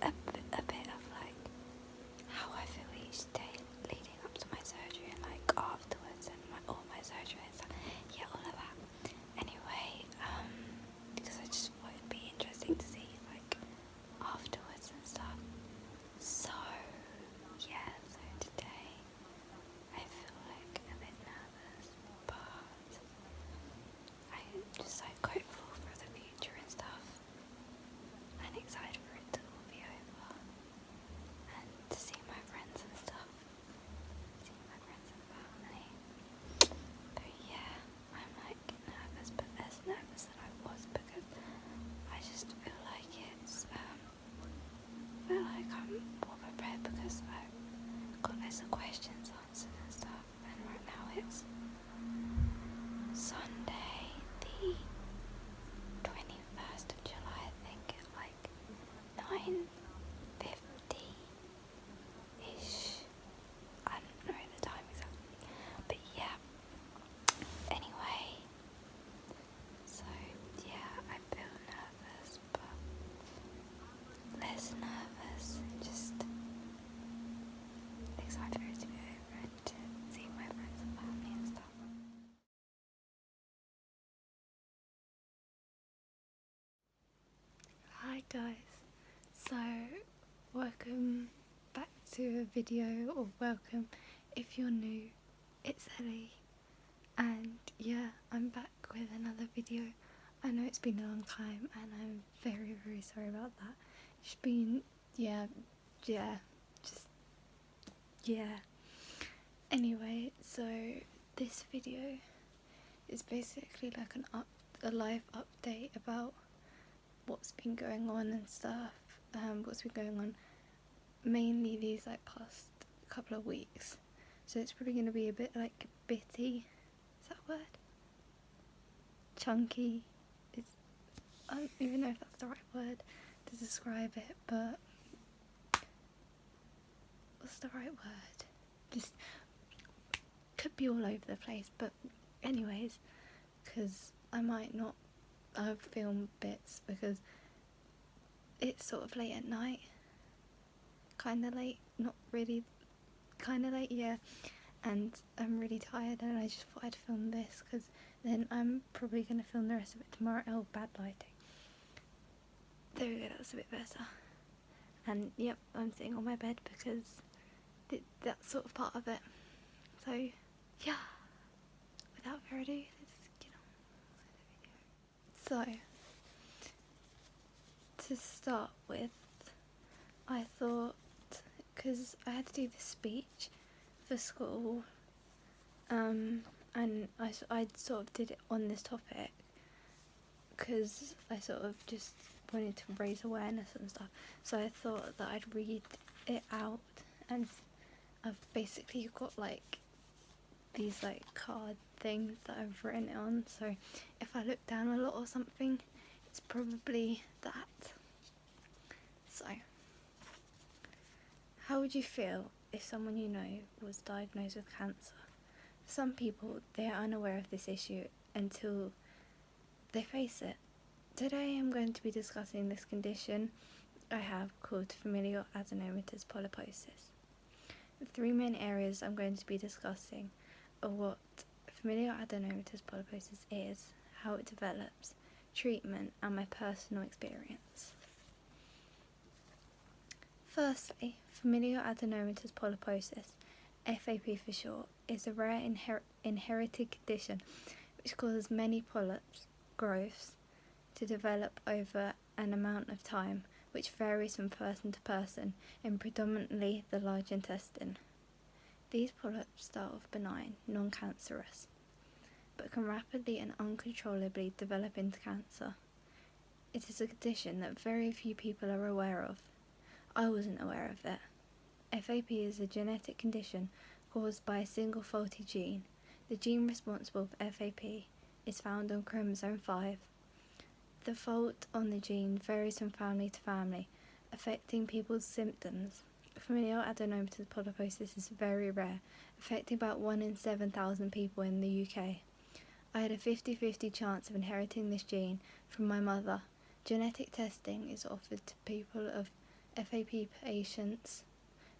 a bit of like how I feel each day leading up to my surgery and like afterwards and all my surgery and stuff. Yeah, all of that. Anyway, because I just thought it'd be interesting to see like afterwards and stuff. So yeah, so today I feel like a bit nervous, but I'm just like hopeful for the future and stuff, and excited for it to all be over and to see my friends and stuff, see my friends and family. But yeah, I'm like nervous, but less nervous than I was because I just feel like I'm more prepared because I've got loads of questions answered and stuff. And right now it's Sunday, the 21st of July, I think, at like 9:50-ish. I don't know the time exactly, but yeah. Anyway, so yeah, I feel nervous, but less nervous, just excited for it to be over and to see my friends and family and stuff. Hi guys, so welcome back to a video, or welcome if you're new. It's Ellie, and yeah, I'm back with another video. I know it's been a long time and I'm very sorry about that. It's been anyway, so this video is basically like a live update about what's been going on and stuff, what's been going on mainly these like past couple of weeks. So it's probably going to be a bit like bitty, is that a word? Chunky, I don't even know if that's the right word to describe it, but what's the right word? Just could be all over the place, but anyways, because I might not film bits because it's sort of late at night, kind of late, not really, kind of late, yeah, and I'm really tired and I just thought I'd film this because then I'm probably going to film the rest of it tomorrow. Oh, bad lighting. There we go, that's a bit better. And yep, I'm sitting on my bed because that's sort of part of it. So yeah, without further ado, let's get on with the video. So to start with, I thought, because I had to do this speech for school, and I sort of did it on this topic because I sort of just wanted to raise awareness and stuff. So I thought that I'd read it out, and I've basically got like these like card things that I've written it on. So if I look down a lot or something, it's probably that. So, how would you feel if someone you know was diagnosed with cancer? For some people, they are unaware of this issue until they face it. Today I'm going to be discussing this condition I have called familial adenomatous polyposis. The three main areas I'm going to be discussing are what familial adenomatous polyposis is, how it develops, treatment, and my personal experience. Firstly, familial adenomatous polyposis, FAP for short, is a rare inherited condition which causes many polyps growths to develop over an amount of time which varies from person to person in predominantly the large intestine. These polyps start off benign, non-cancerous, but can rapidly and uncontrollably develop into cancer. It is a condition that very few people are aware of. I wasn't aware of it. FAP is a genetic condition caused by a single faulty gene. The gene responsible for FAP is found on chromosome 5. The fault on the gene varies from family to family, affecting people's symptoms. Familial adenomatous polyposis is very rare, affecting about 1 in 7,000 people in the UK. I had a 50-50 chance of inheriting this gene from my mother. Genetic testing is offered to people of FAP patients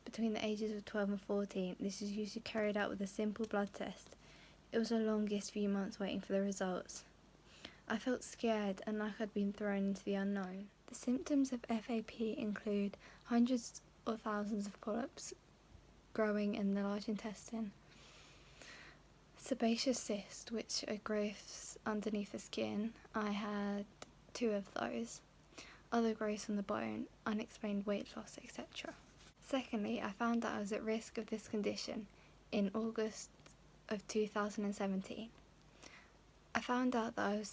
between the ages of 12 and 14. This is usually carried out with a simple blood test. It was the longest few months waiting for the results. I felt scared and like I'd been thrown into the unknown. The symptoms of FAP include hundreds or thousands of polyps growing in the large intestine, sebaceous cysts, which are growths underneath the skin. I had 2 of those. Other growths on the bone, unexplained weight loss, etc. Secondly, I found that I was at risk of this condition in August of 2017. I found out that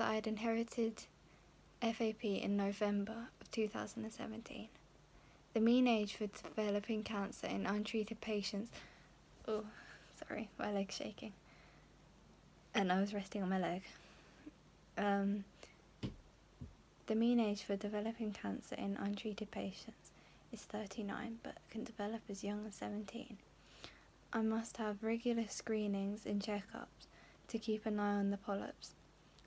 I had inherited FAP in November of 2017. The mean age for developing cancer in untreated patients... Oh, sorry, my leg's shaking. And I was resting on my leg. The mean age for developing cancer in untreated patients is 39, but can develop as young as 17. I must have regular screenings and checkups to keep an eye on the polyps.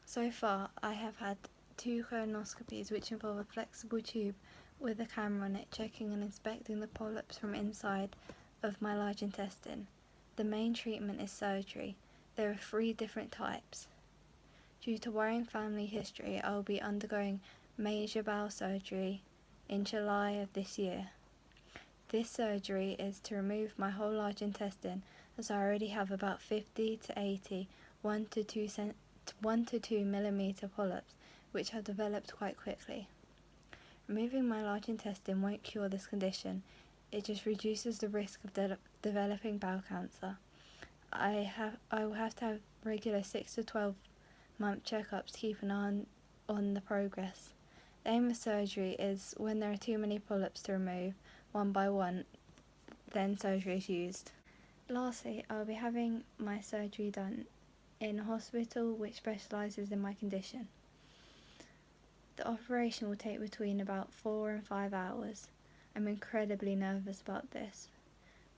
So far, I have had 2 colonoscopies, which involve a flexible tube with a camera on it, checking and inspecting the polyps from inside of my large intestine. The main treatment is surgery. There are 3 different types. Due to worrying family history, I will be undergoing major bowel surgery in July of this year. This surgery is to remove my whole large intestine, as I already have about 50 to 80 1 to 2 millimeter polyps, which have developed quite quickly. Removing my large intestine won't cure this condition, it just reduces the risk of developing bowel cancer. I will have to have regular 6 to 12 month checkups to keep an eye on the progress. The aim of surgery is when there are too many polyps to remove, one by one, then surgery is used. Lastly, I will be having my surgery done in a hospital which specialises in my condition. The operation will take between about 4 and 5 hours. I'm incredibly nervous about this,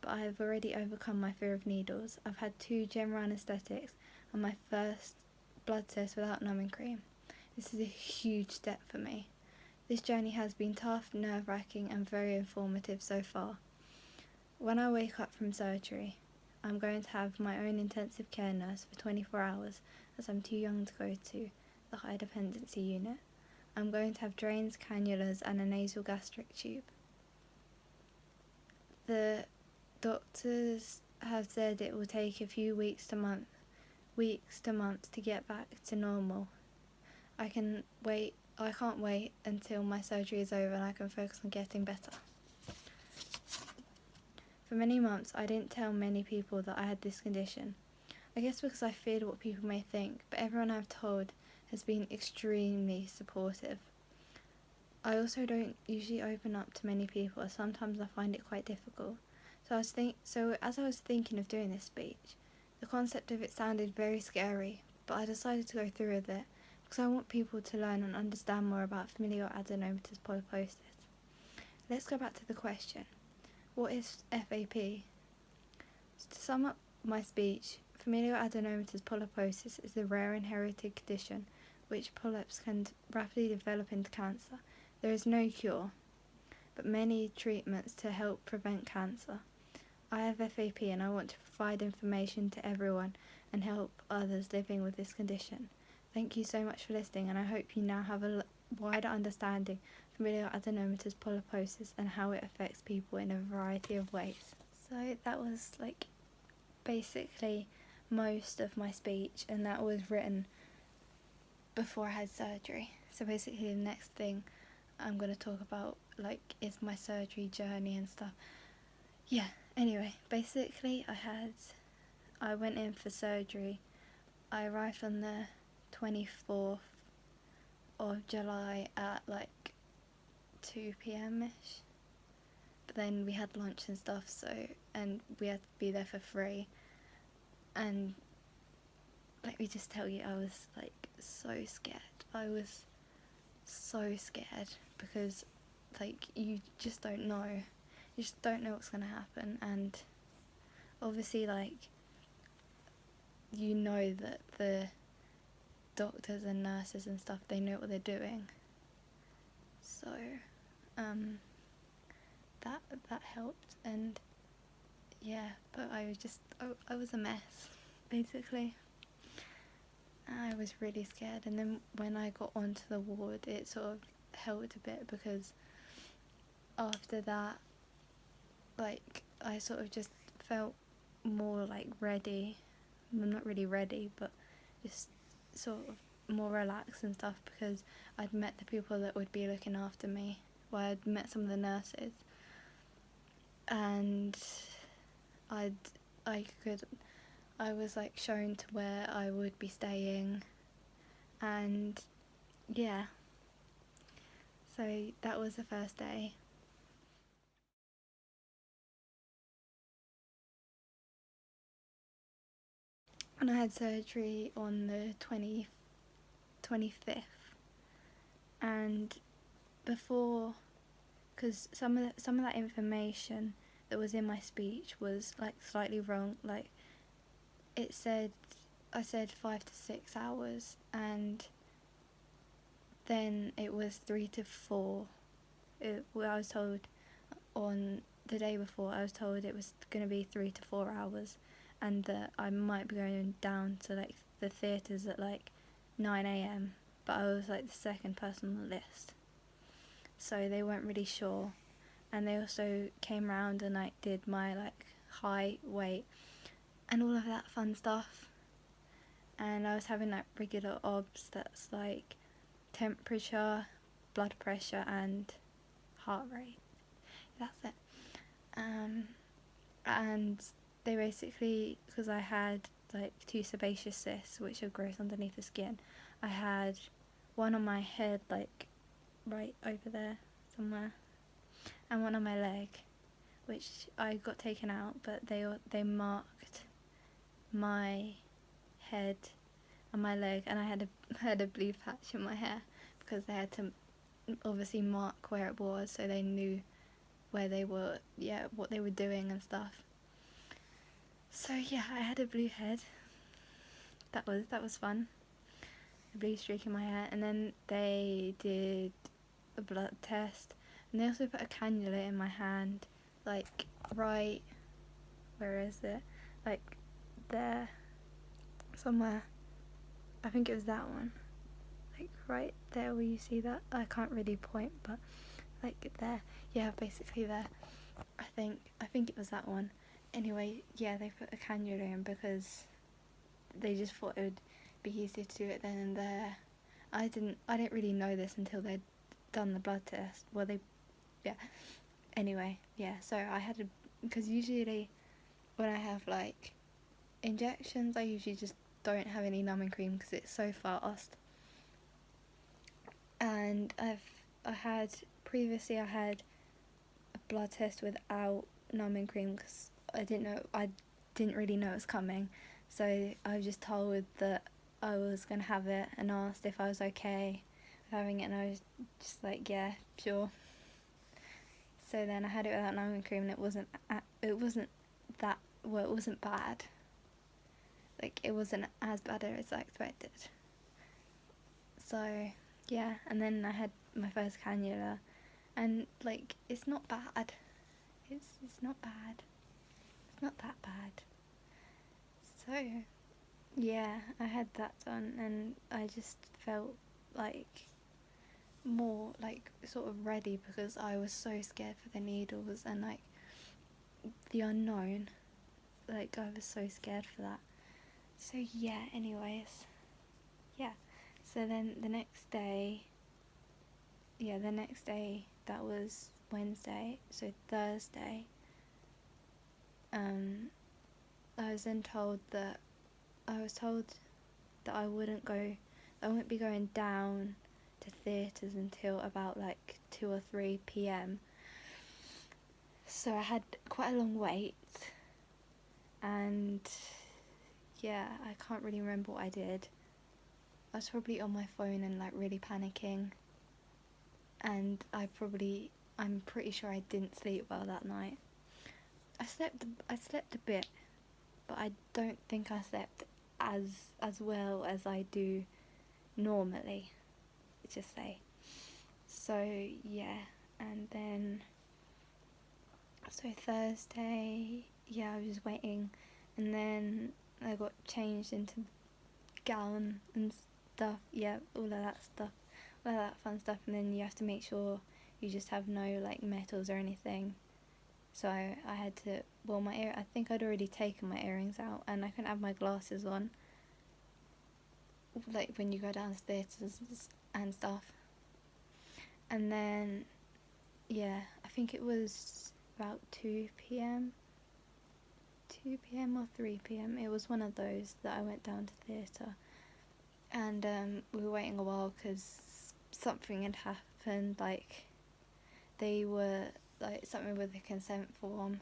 but I have already overcome my fear of needles. I've had 2 general anaesthetics and my first blood test without numbing cream. This is a huge step for me. This journey has been tough, nerve-wracking and very informative so far. When I wake up from surgery, I'm going to have my own intensive care nurse for 24 hours as I'm too young to go to the high dependency unit. I'm going to have drains, cannulas and a nasal gastric tube. The doctors have said it will take a few weeks to months to get back to normal. I can't wait until my surgery is over and I can focus on getting better. For many months, I didn't tell many people that I had this condition. I guess because I feared what people may think, but everyone I've told has been extremely supportive. I also don't usually open up to many people, as sometimes I find it quite difficult. So as I was thinking of doing this speech, the concept of it sounded very scary, but I decided to go through with it because I want people to learn and understand more about familial adenomatous polyposis. Let's go back to the question. What is FAP? To sum up my speech, familial adenomatous polyposis is a rare inherited condition which polyps can rapidly develop into cancer. There is no cure, but many treatments to help prevent cancer. I have FAP and I want to provide information to everyone and help others living with this condition. Thank you so much for listening, and I hope you now have a wider understanding of familial adenomatous polyposis and how it affects people in a variety of ways. So that was basically most of my speech, and that was written before I had surgery. So basically the next thing I'm going to talk about is my surgery journey and stuff. Yeah, anyway, basically I went in for surgery. I arrived on the 24th of July at 2 p.m-ish, but then we had lunch and stuff, and we had to be there for free. And let me just tell you, I was so scared. I was so scared because you just don't know. You just don't know what's gonna happen, and obviously you know that the doctors and nurses and stuff, they know what they're doing. So that helped. And yeah, but I was a mess basically. I was really scared, and then when I got onto the ward it sort of helped a bit, because after that, like, I sort of just felt more like ready. I'm not really ready, but just sort of more relaxed and stuff, because I'd met the people that would be looking after me. Well, I'd met some of the nurses, and I was like shown to where I would be staying, and yeah, so that was the first day. And I had surgery on the 25th, and before, because some of that information that was in my speech was like slightly wrong. Like, it said, I said 5 to 6 hours, and then it was 3 to 4. I was told on the day before, I was told it was going to be 3 to 4 hours, and that I might be going down to like the theatres at like 9 a.m. But I was like the second person on the list, so they weren't really sure. And they also came round and like did my like height, weight, and all of that fun stuff. And I was having like regular obs, that's like temperature, blood pressure, and heart rate. That's it. And they basically, because I had like 2 sebaceous cysts which are growth underneath the skin, I had one on my head, like right over there somewhere, and one on my leg, which I got taken out, but they marked my head and my leg, and I had a blue patch in my hair, because they had to obviously mark where it was, so they knew where they were, what they were doing and stuff. So yeah, I had a blue head. That was fun. A blue streak in my hair, and then they did a blood test, and they also put a cannula in my hand, like right, where is it? Like there, somewhere. I think it was that one. Like right there where you see that. I can't really point, but like there. Yeah, basically there. I think it was that one. Anyway, yeah, they put a cannula in because they just thought it would be easier to do it then and there. I didn't really know this until they'd done the blood test. Well, anyway, yeah, so I had because usually when I have like injections, I usually just don't have any numbing cream because it's so fast. And previously I had a blood test without numbing cream because I didn't really know it was coming, so I was just told that I was going to have it and asked if I was okay with having it, and I was just like, yeah, sure. So then I had it without numbing cream, and it wasn't bad. Like, it wasn't as bad as I expected. So yeah, and then I had my first cannula, and like, it's not bad. It's not bad. It's not that bad. So yeah, I had that done, and I just felt like more like sort of ready, because I was so scared for the needles and like the unknown. Like, I was so scared for that. So yeah, anyways, yeah. So then the next day, that was Wednesday, so Thursday, I was then told that I wouldn't be going down to theatres until about like 2 or 3 p.m. So I had quite a long wait, and yeah, I can't really remember what I did. I was probably on my phone and like really panicking, and I'm pretty sure I didn't sleep well that night. I slept a bit, but I don't think I slept as well as I do normally, just say. So yeah, and then So Thursday, yeah, I was just waiting, and then I got changed into gown and stuff. Yeah, all of that stuff, all of that fun stuff. And then you have to make sure you just have no like metals or anything. So I had to, well, I think I'd already taken my earrings out, and I couldn't have my glasses on, like when you go downstairs and stuff. And then, yeah, I think it was about 2 p.m. 2 p.m. or 3 p.m. It was one of those that I went down to theatre, and we were waiting a while because something had happened. Like they were like something with the consent form,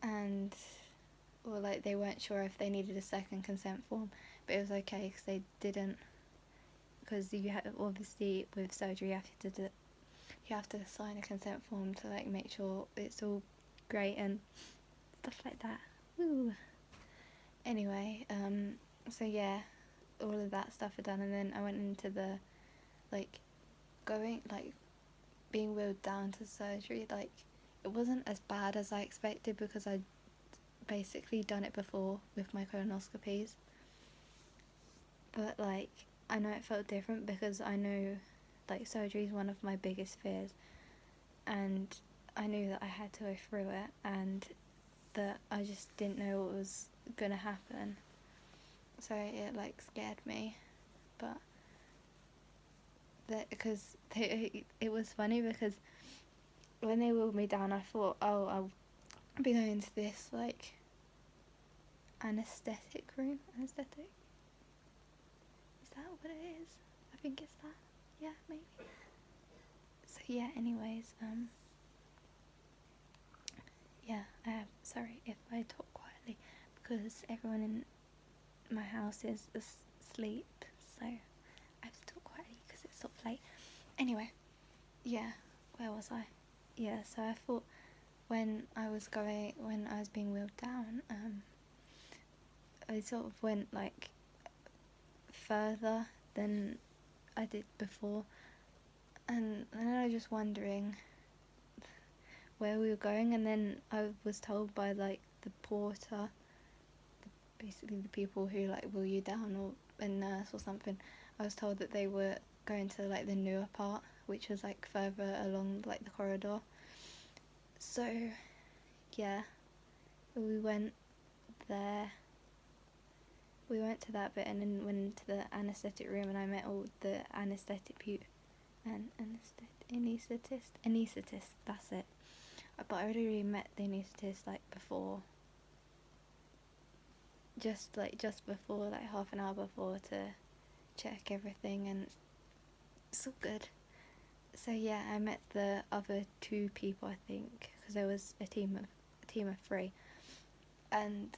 and or like they weren't sure if they needed a second consent form, but it was okay because they didn't. Because you have, obviously with surgery you have to sign a consent form to like make sure it's all great and stuff like that. Woo. Anyway, so yeah, all of that stuff are done, and then I went into the like being wheeled down to surgery. Like it wasn't as bad as I expected because I'd basically done it before with my colonoscopies, but like I know it felt different because I know like surgery is one of my biggest fears, and I knew that I had to go through it, and that I just didn't know what was gonna happen, so it like scared me. But it was funny because when they wheeled me down I thought, oh, I'll be going to this like anesthetic room. Anesthetic, is that what it is? I think it's that. Yeah, maybe. So yeah, anyways, yeah, sorry if I talk quietly because everyone in my house is asleep, so I have to talk quietly because it's sort of late. Anyway, yeah, where was I? Yeah, so I thought when I was being wheeled down, I sort of went like further than I did before, and then I was just wondering where we were going, and then I was told by like the porter, basically the people who like wheel you down, or a nurse or something. I was told that they were going to like the newer part, which was like further along like the corridor. So yeah, we went there. We went to that bit and then went into the anaesthetic room, and I met all the anaesthetist, that's it. But I already met the anaesthetist like before, just before, like half an hour before, to check everything, and it's all good. So yeah, I met the other two people, I think, because there was a team of three, and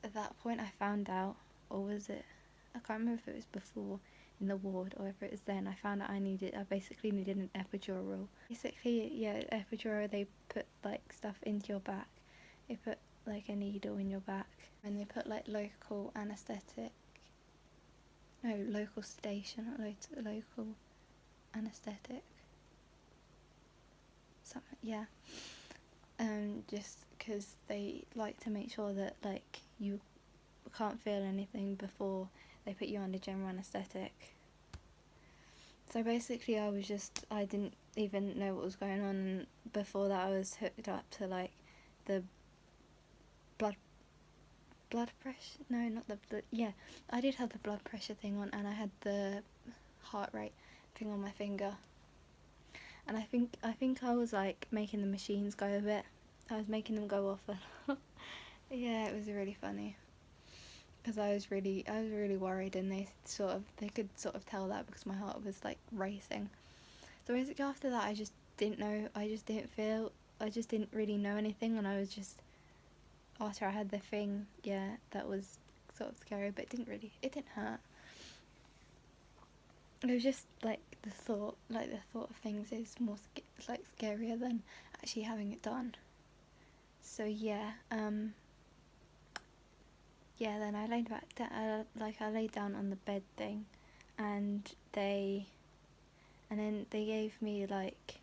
at that point I found out, or was it, I can't remember if it was before in the ward or if it was then, I found out I basically needed an epidural. Basically, yeah, epidural, they put like stuff into your back. They put like a needle in your back, and they put like local sedation, not local anaesthetic. Something, yeah. Just because they like to make sure that like you can't feel anything before they put you under general anaesthetic. So basically I didn't even know what was going on, and before that I was hooked up to like the blood pressure, no, not the blood, yeah, I did have the blood pressure thing on, and I had the heart rate thing on my finger, and I think I was like making the machines go a bit. I was making them go off, and yeah, it was really funny because I was really worried, and they could sort of tell that because my heart was like racing. So basically after that I just didn't really know anything, and I was just, after I had the thing, yeah, that was sort of scary, but it didn't hurt. It was just like the thought of things is more scarier than actually having it done. So yeah, yeah, then I laid back down, I laid down on the bed thing, and then they gave me like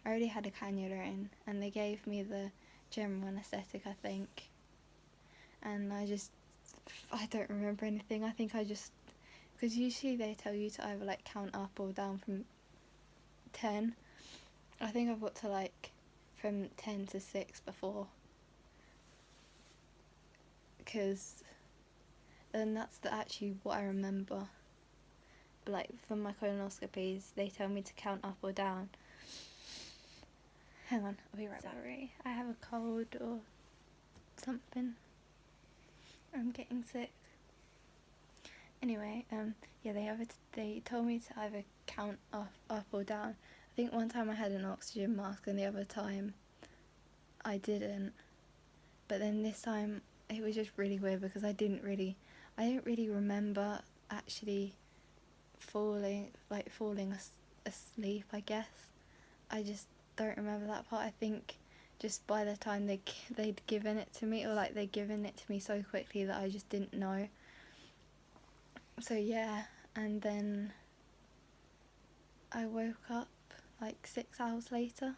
I already had a cannula in, and they gave me the general anaesthetic, I think. And I don't remember anything. I think I just, because usually they tell you to either like count up or down from 10. I think I've got to like from 10 to 6 before, because then that's actually what I remember. But like for my colonoscopies, they tell me to count up or down. Hang on, I'll be right back. Sorry, I have a cold or something. I'm getting sick. Anyway, yeah, they told me to either count up or down. I think one time I had an oxygen mask, and the other time I didn't. But then this time it was just really weird, because I don't really remember actually falling asleep, I guess. I just don't remember that part. I think just by the time they'd given it to me, or like they'd given it to me so quickly that I just didn't know. So yeah, and then I woke up like 6 hours later,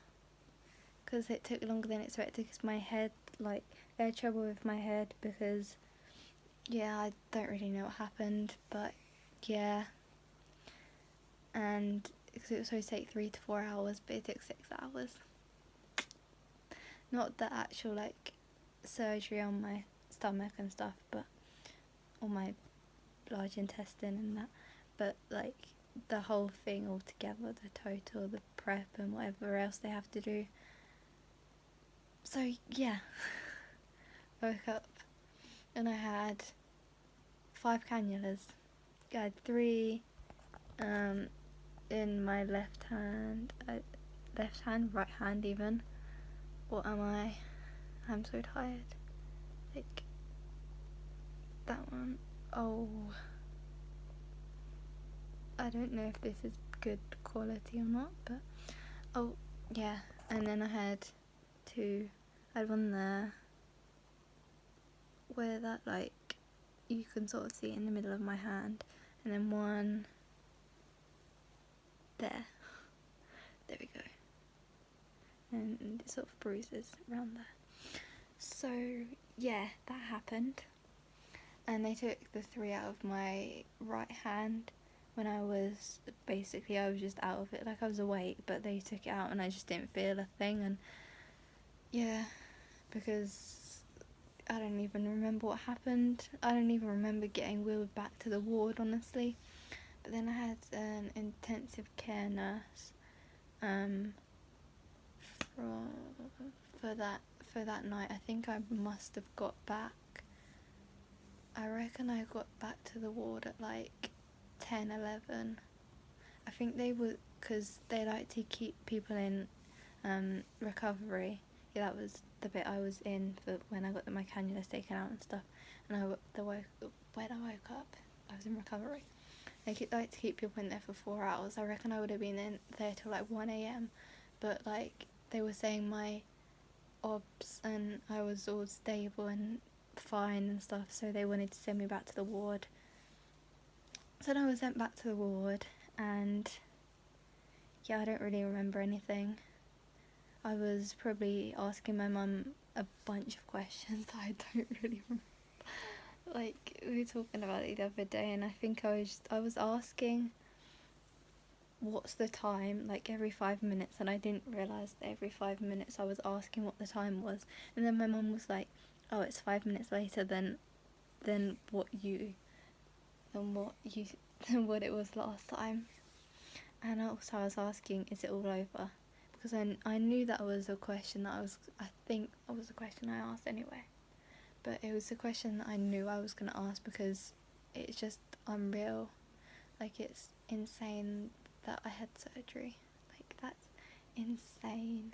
because it took longer than expected, because my head, like, I had trouble with my head, because yeah, I don't really know what happened, but yeah. And because it was supposed to take 3 to 4 hours, but it took 6 hours. Not the actual like surgery on my stomach and stuff, but on my large intestine and that, but like the whole thing all together, the total, the prep and whatever else they have to do. So yeah, woke up and I had 5 cannulas. I had 3 in my left hand, right hand even. What am I? I'm so tired. Like, that one. Oh, I don't know if this is good quality or not, but oh yeah. And then I had 2. I had one there, where that, like, you can sort of see in the middle of my hand, and then one there. There we go. And it sort of bruises around there. So yeah, that happened. And they took the 3 out of my right hand when I was just out of it, like I was awake, but they took it out and I just didn't feel a thing. And yeah, because I don't even remember what happened. I don't even remember getting wheeled back to the ward, honestly. But then I had an intensive care nurse for that night. I think I must have got back, I reckon I got back to the ward at like 10, 11. I think they would, because they like to keep people in recovery. Yeah, that was the bit I was in for when I got my cannulas taken out and stuff. And when I woke up, I was in recovery. They like to keep people in there for 4 hours. I reckon I would have been in there till like 1 a.m. But like they were saying my obs and I was all stable and fine and stuff, so they wanted to send me back to the ward. So then I was sent back to the ward, and yeah, I don't really remember anything. I was probably asking my mum a bunch of questions that I don't really remember. Like, we were talking about it the other day, and I think I was asking what's the time, like every 5 minutes, and I didn't realise that every 5 minutes I was asking what the time was. And then my mum was like, oh, it's 5 minutes later than what it was last time. And also I was asking, is it all over? Because I knew that was a question that I think it was a question I asked anyway. But it was a question that I knew I was going to ask, because it's just unreal. Like, it's insane that I had surgery. Like, that's insane.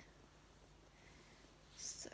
So